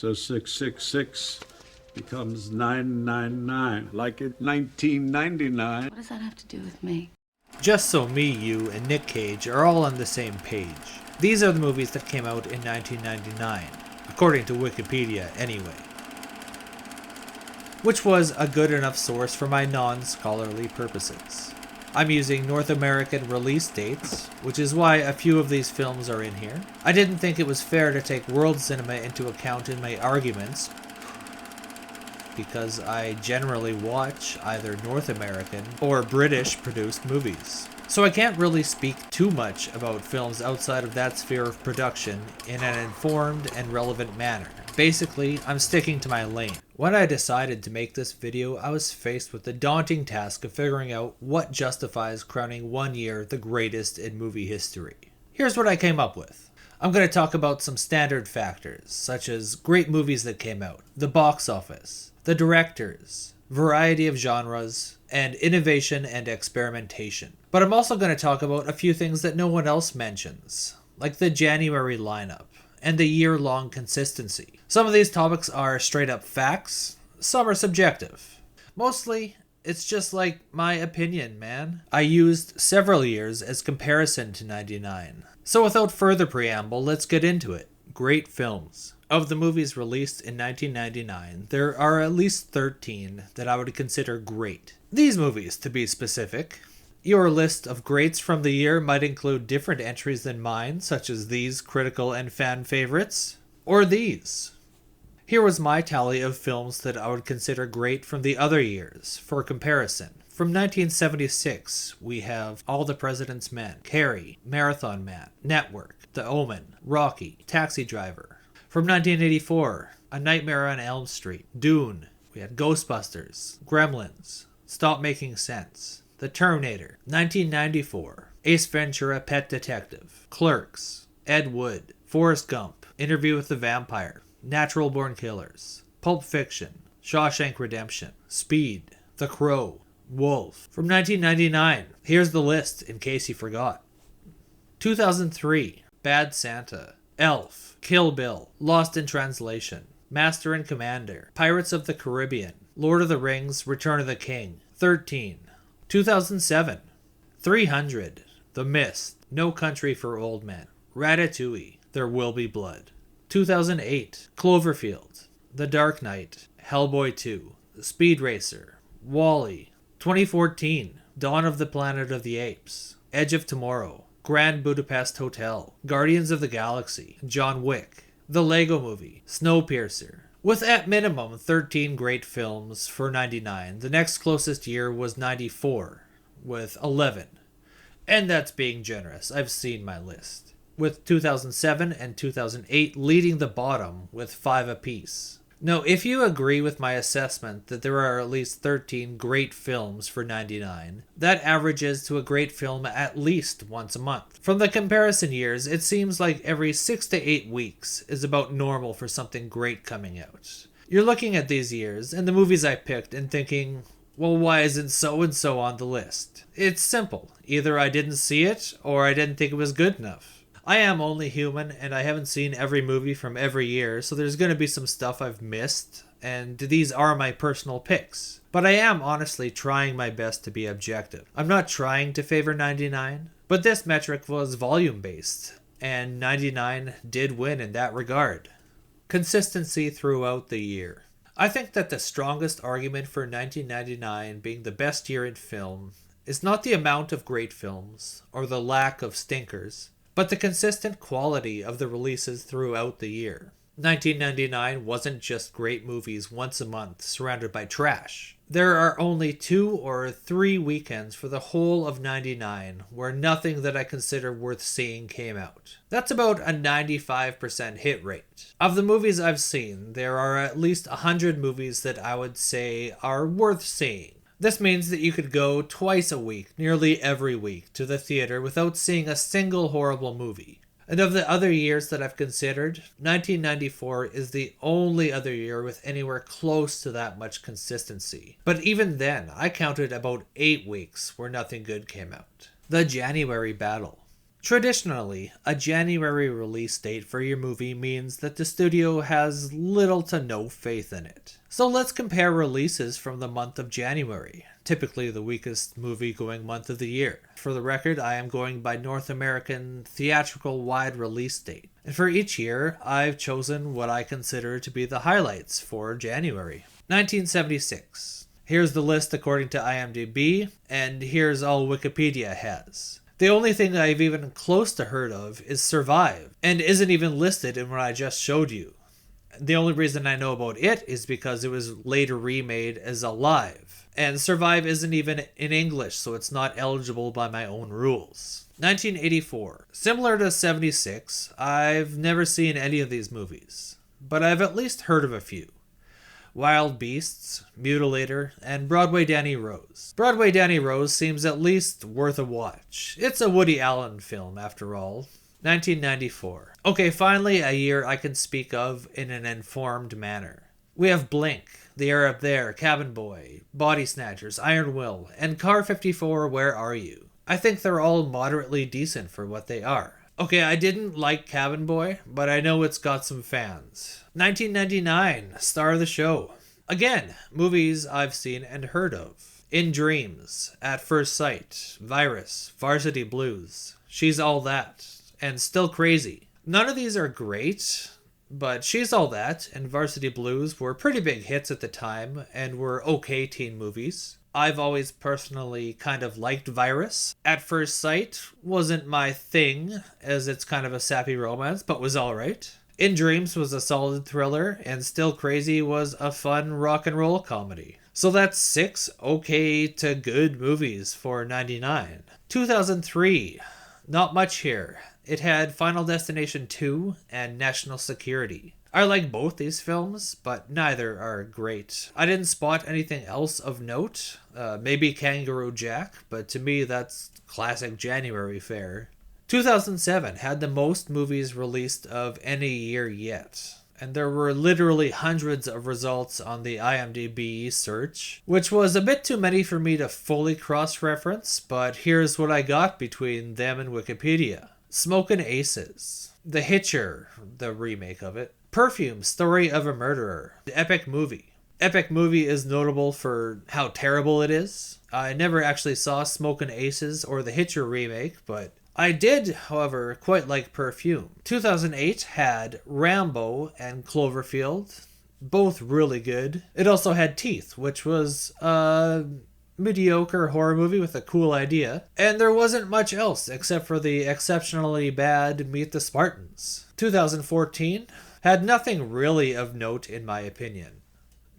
So 666 becomes 999, like in 1999. What does that have to do with me? Just so me, you, and Nick Cage are all on the same page. These are the movies that came out in 1999, according to Wikipedia anyway. Which was a good enough source for my non-scholarly purposes. I'm using North American release dates, which is why a few of these films are in here. I didn't think it was fair to take world cinema into account in my arguments, because I generally watch either North American or British produced movies. So I can't really speak too much about films outside of that sphere of production in an informed and relevant manner. Basically, I'm sticking to my lane. When I decided to make this video, I was faced with the daunting task of figuring out what justifies crowning one year the greatest in movie history. Here's what I came up with. I'm going to talk about some standard factors, such as great movies that came out, the box office, the directors, variety of genres, and innovation and experimentation. But I'm also going to talk about a few things that no one else mentions, like the January lineup and the year-long consistency. Some of these topics are straight up facts, some are subjective. Mostly, it's just like my opinion, man. I used several years as comparison to 99. So without further preamble, let's get into it. Great films. Of the movies released in 1999, there are at least 13 that I would consider great. These movies, to be specific. Your list of greats from the year might include different entries than mine, such as these critical and fan favorites, or these. Here was my tally of films that I would consider great from the other years, for comparison. From 1976, we have All the President's Men, Carrie, Marathon Man, Network, The Omen, Rocky, Taxi Driver. From 1984, A Nightmare on Elm Street, Dune, we had Ghostbusters, Gremlins, Stop Making Sense, The Terminator, 1994, Ace Ventura: Pet Detective, Clerks, Ed Wood, Forrest Gump, Interview with the Vampire, Natural Born Killers, Pulp Fiction, Shawshank Redemption, Speed, The Crow, Wolf. From 1999, here's the list in case you forgot. 2003, Bad Santa, Elf, Kill Bill, Lost in Translation, Master and Commander, Pirates of the Caribbean, Lord of the Rings: Return of the King, 13. 2007, 300, The Mist, No Country for Old Men, Ratatouille, There Will Be Blood. 2008, Cloverfield, The Dark Knight, Hellboy 2, Speed Racer, Wall-E. 2014, Dawn of the Planet of the Apes, Edge of Tomorrow, Grand Budapest Hotel, Guardians of the Galaxy, John Wick, The Lego Movie, Snowpiercer. With at minimum 13 great films for 99, the next closest year was 94, with 11. And that's being generous, I've seen my list. With 2007 and 2008 leading the bottom with 5 apiece. Now, if you agree with my assessment that there are at least 13 great films for 99, that averages to a great film at least once a month. From the comparison years, it seems like every 6 to 8 weeks is about normal for something great coming out. You're looking at these years and the movies I picked and thinking, well, why isn't so-and-so on the list? It's simple. Either I didn't see it or I didn't think it was good enough. I am only human, and I haven't seen every movie from every year, so there's going to be some stuff I've missed, and these are my personal picks. But I am honestly trying my best to be objective. I'm not trying to favor 99, but this metric was volume-based, and 99 did win in that regard. Consistency throughout the year. I think that the strongest argument for 1999 being the best year in film is not the amount of great films, or the lack of stinkers, but the consistent quality of the releases throughout the year. 1999 wasn't just great movies once a month surrounded by trash. There are only 2 or 3 weekends for the whole of 99 where nothing that I consider worth seeing came out. That's about a 95% hit rate. Of the movies I've seen, there are at least 100 movies that I would say are worth seeing. This means that you could go twice a week, nearly every week, to the theater without seeing a single horrible movie. And of the other years that I've considered, 1994 is the only other year with anywhere close to that much consistency. But even then, I counted about 8 weeks where nothing good came out. The January Battle. Traditionally, a January release date for your movie means that the studio has little to no faith in it. So let's compare releases from the month of January, typically the weakest movie-going month of the year. For the record, I am going by North American theatrical wide release date. And for each year, I've chosen what I consider to be the highlights for January. 1976. Here's the list according to IMDb, and here's all Wikipedia has. The only thing I've even close to heard of is Survive, and isn't even listed in what I just showed you. The only reason I know about it is because it was later remade as Alive, and Survive isn't even in English, so it's not eligible by my own rules. 1984. Similar to 76, I've never seen any of these movies, but I've at least heard of a few. Wild Beasts, Mutilator, and Broadway Danny Rose. Broadway Danny Rose seems at least worth a watch. It's a Woody Allen film, after all. 1994. Okay, finally a year I can speak of in an informed manner. We have Blink, The Air Up There, Cabin Boy, Body Snatchers, Iron Will, and Car 54, Where Are You? I think they're all moderately decent for what they are. Okay, I didn't like Cabin Boy, but I know it's got some fans. 1999, star of the show. Again, movies I've seen and heard of. In Dreams, At First Sight, Virus, Varsity Blues, She's All That, and Still Crazy. None of these are great, but She's All That and Varsity Blues were pretty big hits at the time and were okay teen movies. I've always personally kind of liked Virus. At First Sight wasn't my thing, as it's kind of a sappy romance, but was alright. In Dreams was a solid thriller, and Still Crazy was a fun rock and roll comedy. So that's 6 okay to good movies for 99. 2003. Not much here. It had Final Destination 2 and National Security. I like both these films, but neither are great. I didn't spot anything else of note. Maybe Kangaroo Jack, but to me that's classic January fare. 2007 had the most movies released of any year yet. And there were literally hundreds of results on the IMDb search, which was a bit too many for me to fully cross-reference, but here's what I got between them and Wikipedia. Smokin' Aces, The Hitcher, the remake of it, Perfume, Story of a Murderer, The Epic Movie. Epic Movie is notable for how terrible it is. I never actually saw Smokin' Aces or The Hitcher remake, but I did, however, quite like Perfume. 2008 had Rambo and Cloverfield, both really good. It also had Teeth, which was a mediocre horror movie with a cool idea. And there wasn't much else except for the exceptionally bad Meet the Spartans. 2014 had nothing really of note in my opinion.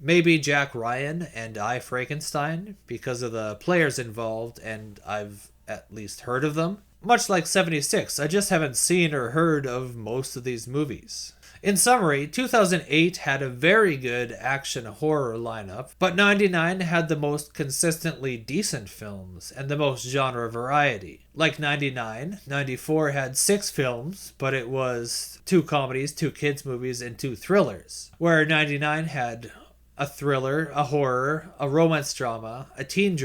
Maybe Jack Ryan and I Frankenstein, because of the players involved and I've at least heard of them. Much like 76, I just haven't seen or heard of most of these movies. In summary, 2008 had a very good action horror lineup, but 99 had the most consistently decent films and the most genre variety. Like 99, 94 had 6 films, but it was 2 comedies, 2 kids movies, and 2 thrillers. Where 99 had a thriller, a horror, a romance drama, a teen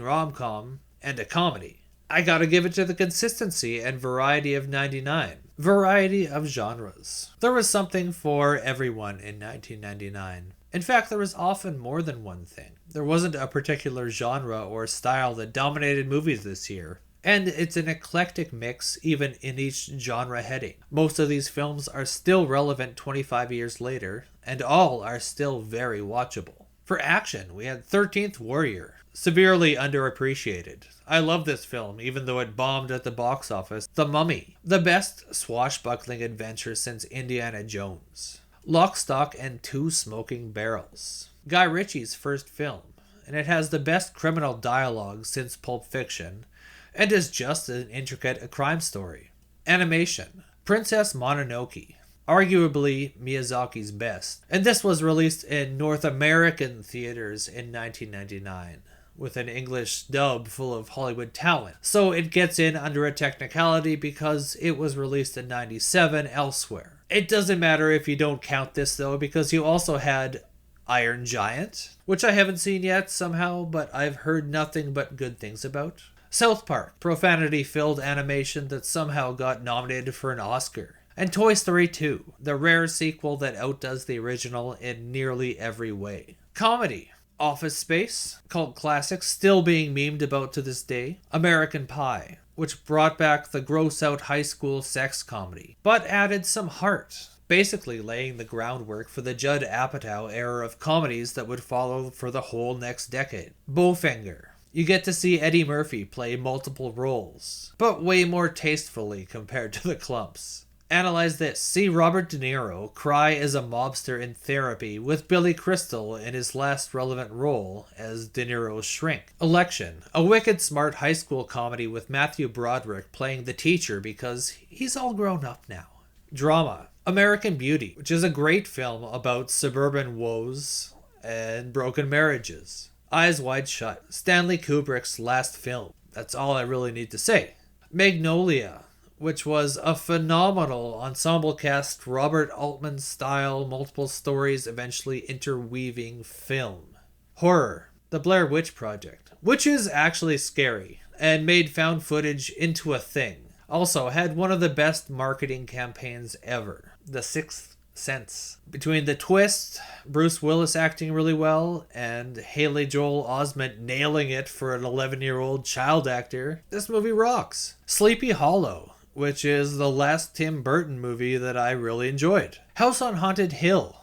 rom-com, and a comedy. I gotta give it to the consistency and variety of 99. Variety of genres. There was something for everyone in 1999. In fact, there was often more than one thing. There wasn't a particular genre or style that dominated movies this year. And it's an eclectic mix even in each genre heading. Most of these films are still relevant 25 years later, and all are still very watchable. For action, we had 13th Warrior, severely underappreciated. I love this film, even though it bombed at the box office. The Mummy, the best swashbuckling adventure since Indiana Jones. Lock, Stock, and Two Smoking Barrels, Guy Ritchie's first film, and it has the best criminal dialogue since Pulp Fiction, and is just as intricate a crime story. Animation, Princess Mononoke, arguably Miyazaki's best, and this was released in North American theaters in 1999. With an English dub full of Hollywood talent. So it gets in under a technicality because it was released in 97 elsewhere. It doesn't matter if you don't count this though, because you also had Iron Giant, which I haven't seen yet somehow, but I've heard nothing but good things about. South Park, profanity-filled animation that somehow got nominated for an Oscar. And Toy Story 2, the rare sequel that outdoes the original in nearly every way. Comedy. Office Space, cult classic still being memed about to this day. American Pie, which brought back the gross-out high school sex comedy, but added some heart, basically laying the groundwork for the Judd Apatow era of comedies that would follow for the whole next decade. Bowfinger. You get to see Eddie Murphy play multiple roles, but way more tastefully compared to the Clumps. Analyze this. See Robert De Niro cry as a mobster in Therapy with Billy Crystal in his last relevant role as De Niro's shrink. Election. A wicked smart high school comedy with Matthew Broderick playing the teacher because he's all grown up now. Drama. American Beauty, which is a great film about suburban woes and broken marriages. Eyes Wide Shut. Stanley Kubrick's last film. That's all I really need to say. Magnolia, which was a phenomenal ensemble cast, Robert Altman style, multiple stories eventually interweaving film. Horror, The Blair Witch Project, which is actually scary and made found footage into a thing. Also had one of the best marketing campaigns ever, The Sixth Sense. Between the twist, Bruce Willis acting really well, and Haley Joel Osment nailing it for an 11-year-old child actor, this movie rocks. Sleepy Hollow, which is the last Tim Burton movie that I really enjoyed. House on Haunted Hill,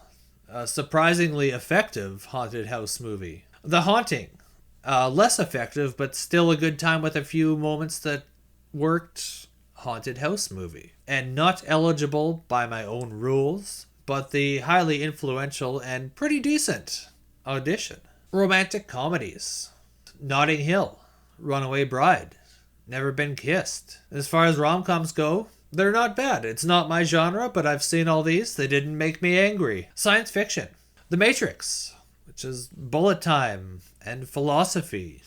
a surprisingly effective haunted house movie. The Haunting, less effective but still a good time with a few moments that worked, haunted house movie. And not eligible by my own rules, but the highly influential and pretty decent Audition. Romantic comedies. Notting Hill, Runaway Bride, Never Been Kissed. As far as rom-coms go, they're not bad. It's not my genre, but I've seen all these. They didn't make me angry. Science fiction. The Matrix, which is bullet time and philosophy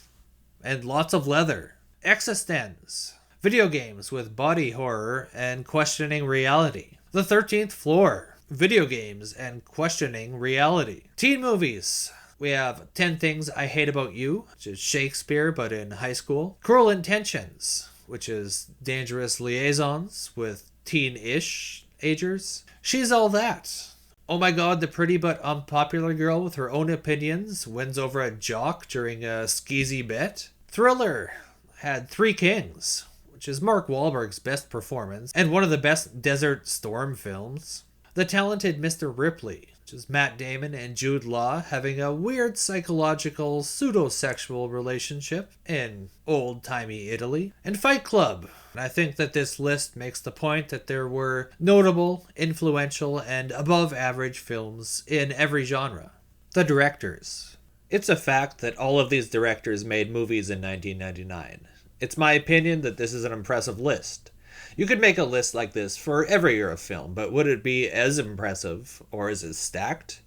and lots of leather. Existenz. Video games with body horror and questioning reality. The 13th Floor. Video games and questioning reality. Teen movies. We have 10 Things I Hate About You, which is Shakespeare but in high school. Cruel Intentions, which is dangerous liaisons with teen-ish agers. She's All That. Oh my god, the pretty but unpopular girl with her own opinions wins over a jock during a skeezy bet. Thriller had Three Kings, which is Mark Wahlberg's best performance and one of the best Desert Storm films. The Talented Mr. Ripley, which is Matt Damon and Jude Law having a weird psychological pseudo-sexual relationship in old-timey Italy. And Fight Club. And I think that this list makes the point that there were notable, influential, and above-average films in every genre. The directors. It's a fact that all of these directors made movies in 1999. It's my opinion that this is an impressive list. You could make a list like this for every year of film, but would it be as impressive, or is it stacked?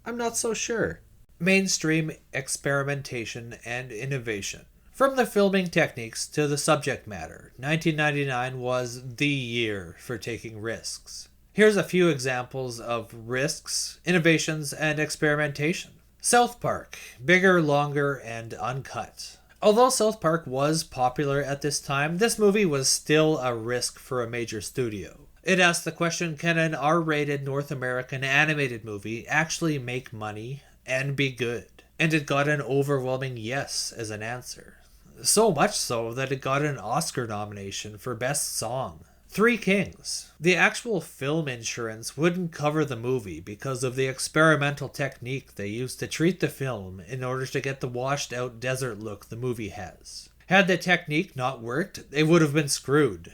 I'm not so sure. Mainstream experimentation and innovation. From the filming techniques to the subject matter, 1999 was the year for taking risks. Here's a few examples of risks, innovations, and experimentation. South Park, bigger, longer, and uncut. Although South Park was popular at this time, this movie was still a risk for a major studio. It asked the question, can an R-rated North American animated movie actually make money and be good? And it got an overwhelming yes as an answer. So much so that it got an Oscar nomination for Best Song. Three Kings. The actual film insurance wouldn't cover the movie because of the experimental technique they used to treat the film in order to get the washed out desert look the movie has. Had the technique not worked, they would have been screwed.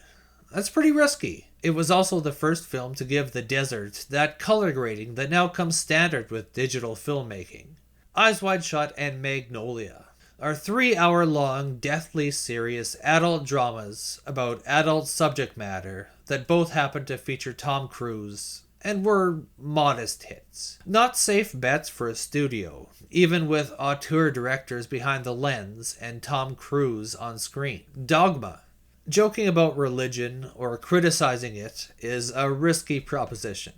That's pretty risky. It was also the first film to give the desert that color grading that now comes standard with digital filmmaking. Eyes Wide Shut and Magnolia are 3-hour-long, deathly serious adult dramas about adult subject matter that both happen to feature Tom Cruise and were modest hits. Not safe bets for a studio, even with auteur directors behind the lens and Tom Cruise on screen. Dogma. Joking about religion or criticizing it is a risky proposition.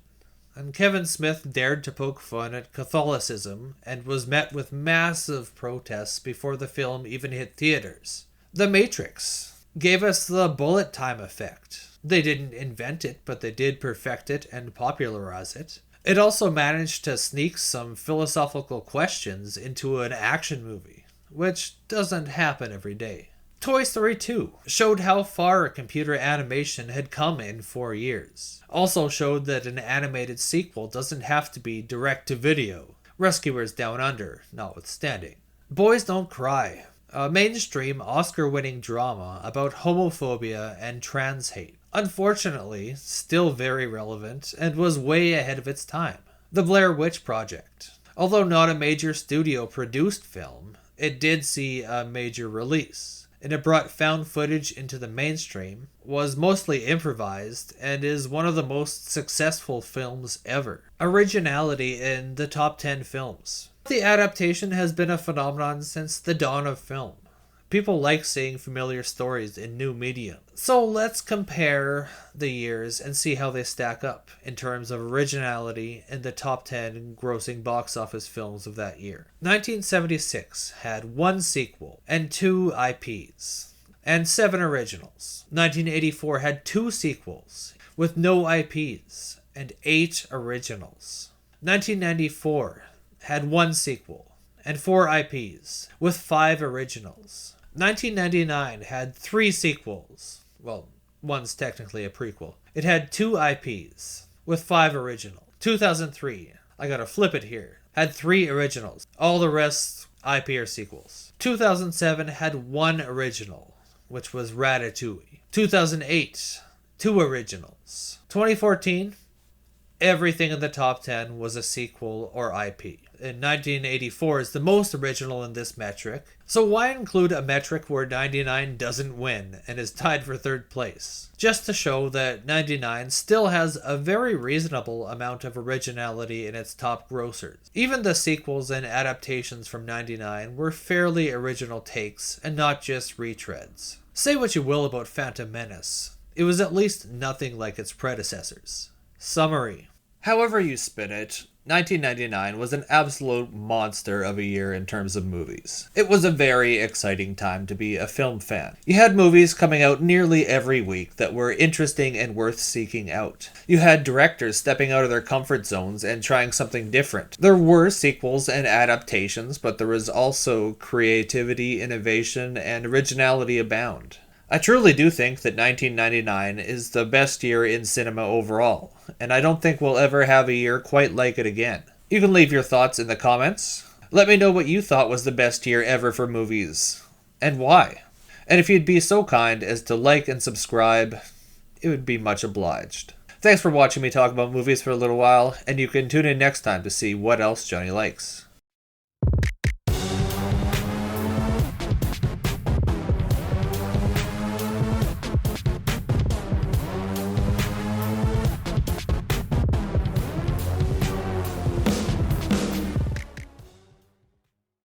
And Kevin Smith dared to poke fun at Catholicism and was met with massive protests before the film even hit theaters. The Matrix gave us the bullet time effect. They didn't invent it, but they did perfect it and popularize it. It also managed to sneak some philosophical questions into an action movie, which doesn't happen every day. Toy Story 2 showed how far computer animation had come in 4 years. Also showed that an animated sequel doesn't have to be direct to video, Rescuers Down Under notwithstanding. Boys Don't Cry, a mainstream Oscar-winning drama about homophobia and trans hate. Unfortunately, still very relevant and was way ahead of its time. The Blair Witch Project. Although not a major studio-produced film, it did see a major release, and it brought found footage into the mainstream, was mostly improvised, and is one of the most successful films ever. Originality in the top 10 films. The adaptation has been a phenomenon since the dawn of film. People like seeing familiar stories in new media. So let's compare the years and see how they stack up in terms of originality in the top 10 grossing box office films of that year. 1976 had 1 sequel and 2 IPs, and 7 originals. 1984 had 2 sequels with no IPs and 8 originals. 1994 had 1 sequel and 4 IPs with 5 originals. 1999 had 3 sequels. Well, one's technically a prequel. It had 2 IPs with 5 originals. 2003, I gotta flip it here, had 3 originals. All the rest IP or sequels. 2007 had 1 original, which was Ratatouille. 2008, 2 originals. 2014, everything in the top 10 was a sequel or IP. In 1984 is the most original in this metric. So why include a metric where 99 doesn't win and is tied for 3rd place? Just to show that 99 still has a very reasonable amount of originality in its top grossers. Even the sequels and adaptations from 99 were fairly original takes and not just retreads. Say what you will about Phantom Menace, it was at least nothing like its predecessors. Summary. However you spin it, 1999 was an absolute monster of a year in terms of movies. It was a very exciting time to be a film fan. You had movies coming out nearly every week that were interesting and worth seeking out. You had directors stepping out of their comfort zones and trying something different. There were sequels and adaptations, but there was also creativity, innovation, and originality abound. I truly do think that 1999 is the best year in cinema overall, and I don't think we'll ever have a year quite like it again. You can leave your thoughts in the comments. Let me know what you thought was the best year ever for movies, and why. And if you'd be so kind as to like and subscribe, it would be much obliged. Thanks for watching me talk about movies for a little while, and you can tune in next time to see what else Johnny likes.